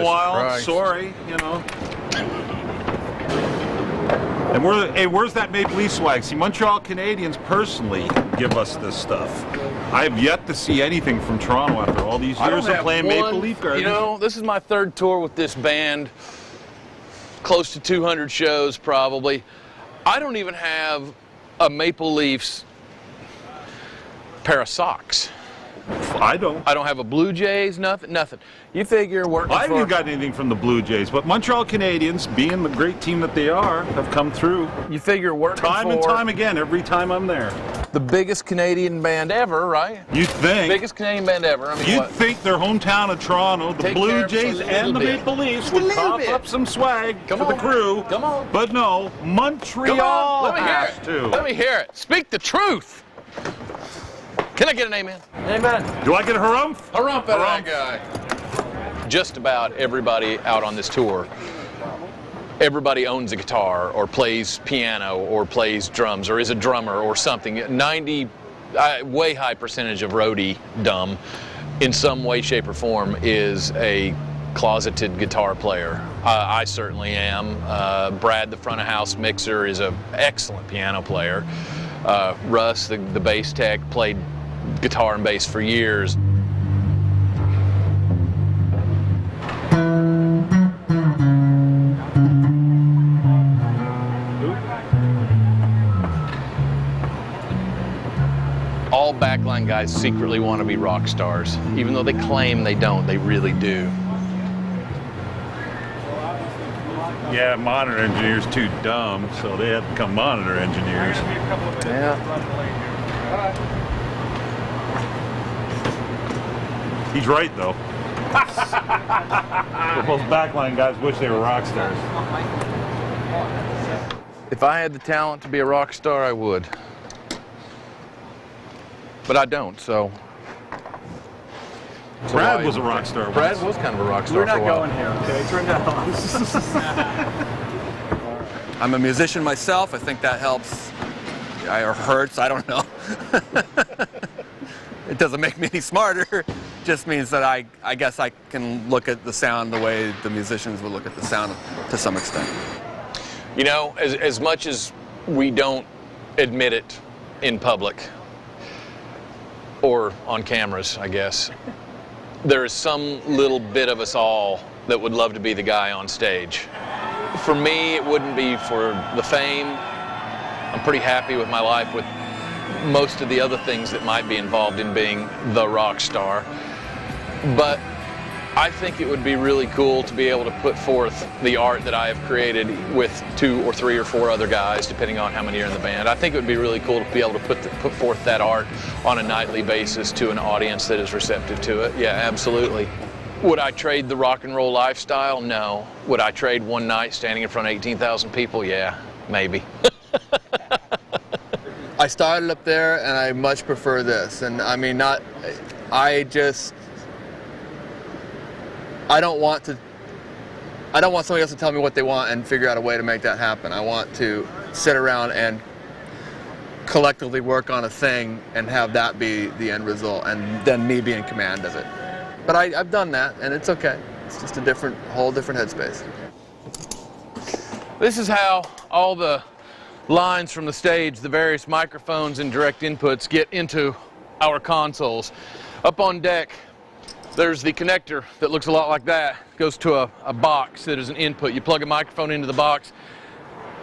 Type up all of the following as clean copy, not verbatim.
a while. Christ. Sorry, you know. And where's that Maple Leaf swag? See, Montreal Canadiens personally give us this stuff. I have yet to see anything from Toronto after all these years of playing Maple Leaf Gardens. You know, this is my third tour with this band. Close to 200 shows, probably. I don't even have a Maple Leafs pair of socks. I don't. I don't have a Blue Jays, nothing. You figure working I haven't for... got anything from the Blue Jays, but Montreal Canadiens, being the great team that they are, have come through You figure working time for and time again every time I'm there. the biggest Canadian band ever, right? You'd think. Biggest Canadian band ever. I mean, You'd what? think their hometown of Toronto, the Take care Blue of us a Jays little and the bit. Maple Leafs Just a would little cough bit. up some swag Come for the on. crew. Come on. But no, Montreal Come on, let me hear has it. to. Let me hear it. Speak the truth. Can I get an amen? Amen. Do I get a harumph? Harumph at that guy. Just about everybody out on this tour, everybody owns a guitar or plays piano or plays drums or is a drummer or something. 90, way high percentage of roadie dumb in some way, shape, or form is a closeted guitar player. I certainly am. Brad, the front of house mixer, is an excellent piano player. Russ, the bass tech, played guitar and bass for years. All backline guys secretly want to be rock stars. Even though they claim they don't, they really do. Yeah, monitor engineers too dumb, so they had to become monitor engineers. Yeah. He's right, though. Those backline guys wish they were rock stars. If I had the talent to be a rock star, I would. But I don't, so. Brad was a rock star. Brad was kind of a rock star. We're not for a while. going here, okay? Turn that on. I'm a musician myself. I think that helps, or hurts, I don't know. It doesn't make me any smarter. Just means that I guess I can look at the sound the way the musicians would look at the sound to some extent. You know, as much as we don't admit it in public, or on cameras, I guess, there is some little bit of us all that would love to be the guy on stage. For me, it wouldn't be for the fame. I'm pretty happy with my life with most of the other things that might be involved in being the rock star. But I think it would be really cool to be able to put forth the art that I have created with 2 or 3 or 4 other guys, depending on how many are in the band. I think it would be really cool to be able to put forth that art on a nightly basis to an audience that is receptive to it. Yeah, absolutely. Would I trade the rock and roll lifestyle? No. Would I trade one night standing in front of 18,000 people? Yeah, maybe. I started up there and I much prefer this. And I mean, I don't want somebody else to tell me what they want and figure out a way to make that happen. I want to sit around and collectively work on a thing and have that be the end result, and then me be in command of it. But I've done that, and it's okay. It's just a whole different headspace. This is how all the lines from the stage, the various microphones and direct inputs get into our consoles. Up on deck, there's the connector that looks a lot like that. It goes to a box that is an input. You plug a microphone into the box.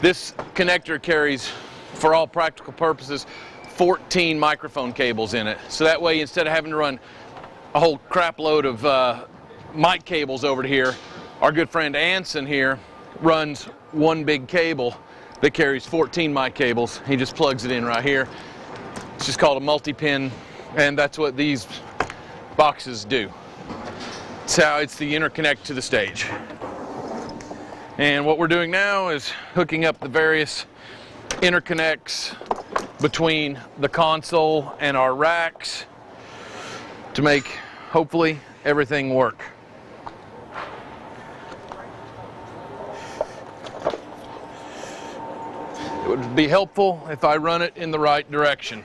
This connector carries, for all practical purposes, 14 microphone cables in it. So that way, instead of having to run a whole crap load of mic cables over to here, our good friend Anson here runs one big cable that carries 14 mic cables. He just plugs it in right here. It's just called a multi-pin, and that's what these boxes do. It's the interconnect to the stage. And what we're doing now is hooking up the various interconnects between the console and our racks to make, hopefully, everything work. It would be helpful if I run it in the right direction.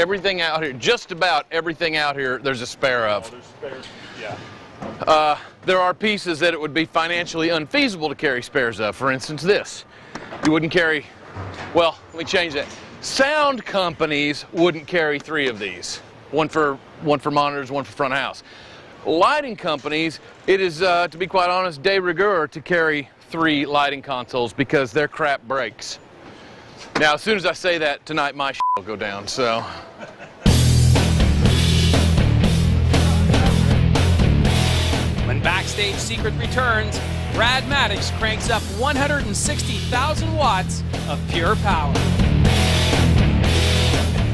Everything out here, just about everything out here, there's a spare of. There's spares. Yeah. There are pieces that it would be financially unfeasible to carry spares of. For instance, this. You wouldn't carry, well, let me change that. Sound companies wouldn't carry 3 of these. One for monitors, one for front of house. Lighting companies, it is, to be quite honest, de rigueur to carry 3 lighting consoles because their crap breaks. Now, as soon as I say that, tonight my shit will go down, so. When Backstage Secret returns, Brad Maddox cranks up 160,000 watts of pure power.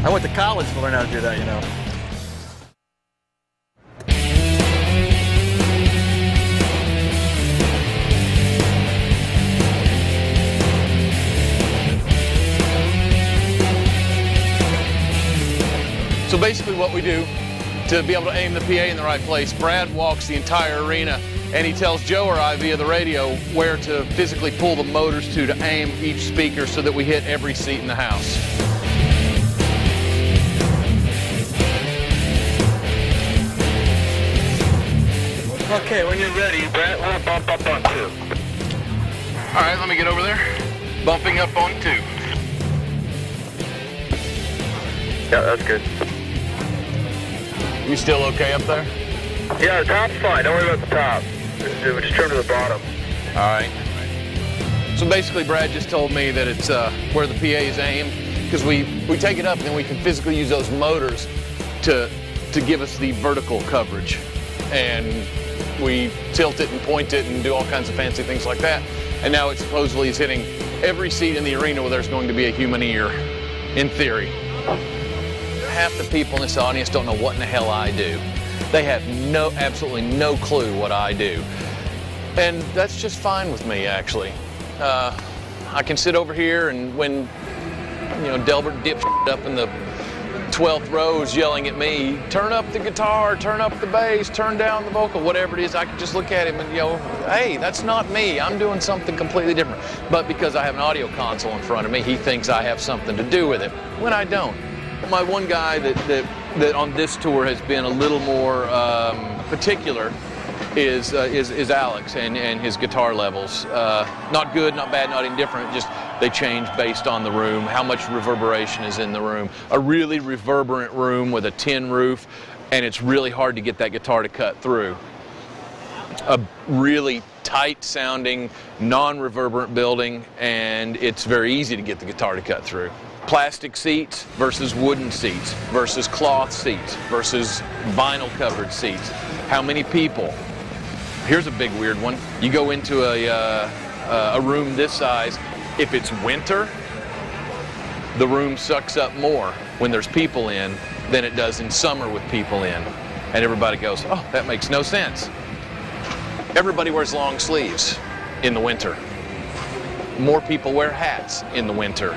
I went to college to learn how to do that, you know. So basically what we do to be able to aim the PA in the right place, Brad walks the entire arena and he tells Joe or I via the radio where to physically pull the motors to aim each speaker so that we hit every seat in the house. Okay, when you're ready, Brad, we'll bump up on 2. All right, let me get over there. Bumping up on 2. Yeah, that's good. You still okay up there? Yeah, the top's fine. Don't worry about the top. Just trim to the bottom. All right. So basically, Brad just told me that it's where the PA is aimed, because we take it up and then we can physically use those motors to give us the vertical coverage. And we tilt it and point it and do all kinds of fancy things like that. And now it supposedly is hitting every seat in the arena where there's going to be a human ear, in theory. Half the people in this audience don't know what in the hell I do. They have absolutely no clue what I do. And that's just fine with me, actually. I can sit over here and when, you know, Delbert dips up in the 12th row is yelling at me, turn up the guitar, turn up the bass, turn down the vocal, whatever it is, I can just look at him and, you know, hey, that's not me. I'm doing something completely different. But because I have an audio console in front of me, he thinks I have something to do with it, when I don't. My one guy that on this tour has been a little more particular is Alex and his guitar levels. Not good, not bad, not indifferent, just they change based on the room, how much reverberation is in the room. A really reverberant room with a tin roof, and it's really hard to get that guitar to cut through. A really tight sounding, non-reverberant building, and it's very easy to get the guitar to cut through. Plastic seats versus wooden seats versus cloth seats versus vinyl covered seats. How many people? Here's a big weird one. You go into a room this size, if it's winter, the room sucks up more when there's people in than it does in summer with people in. And everybody goes, oh, that makes no sense. Everybody wears long sleeves in the winter. More people wear hats in the winter.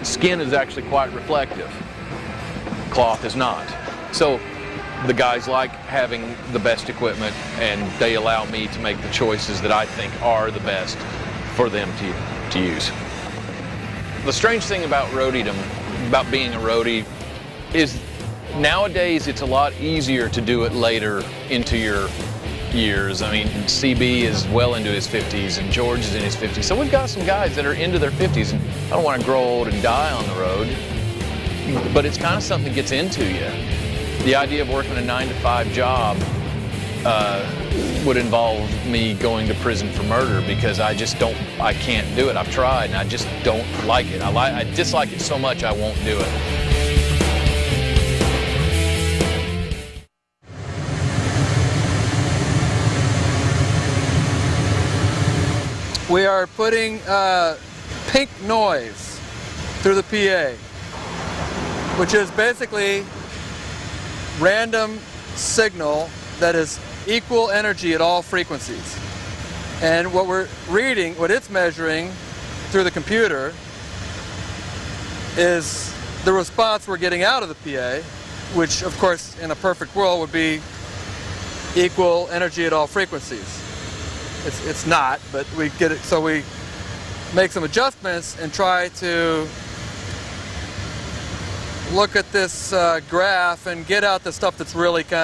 Skin is actually quite reflective. Cloth is not. So the guys like having the best equipment, and they allow me to make the choices that I think are the best for them to use. The strange thing about roadiedom, about being a roadie, is nowadays it's a lot easier to do it later into your years. I mean, CB is well into his 50s and George is in his 50s. So we've got some guys that are into their 50s, and I don't want to grow old and die on the road, but it's kind of something that gets into you. The idea of working a 9-to-5 job would involve me going to prison for murder, because I can't do it. I've tried and I just don't like it. I dislike it so much I won't do it. We are putting pink noise through the PA, which is basically random signal that is equal energy at all frequencies. And what we're reading, what it's measuring through the computer, is the response we're getting out of the PA, which of course in a perfect world would be equal energy at all frequencies. It's not, but we get it, so we make some adjustments and try to look at this graph and get out the stuff that's really kind of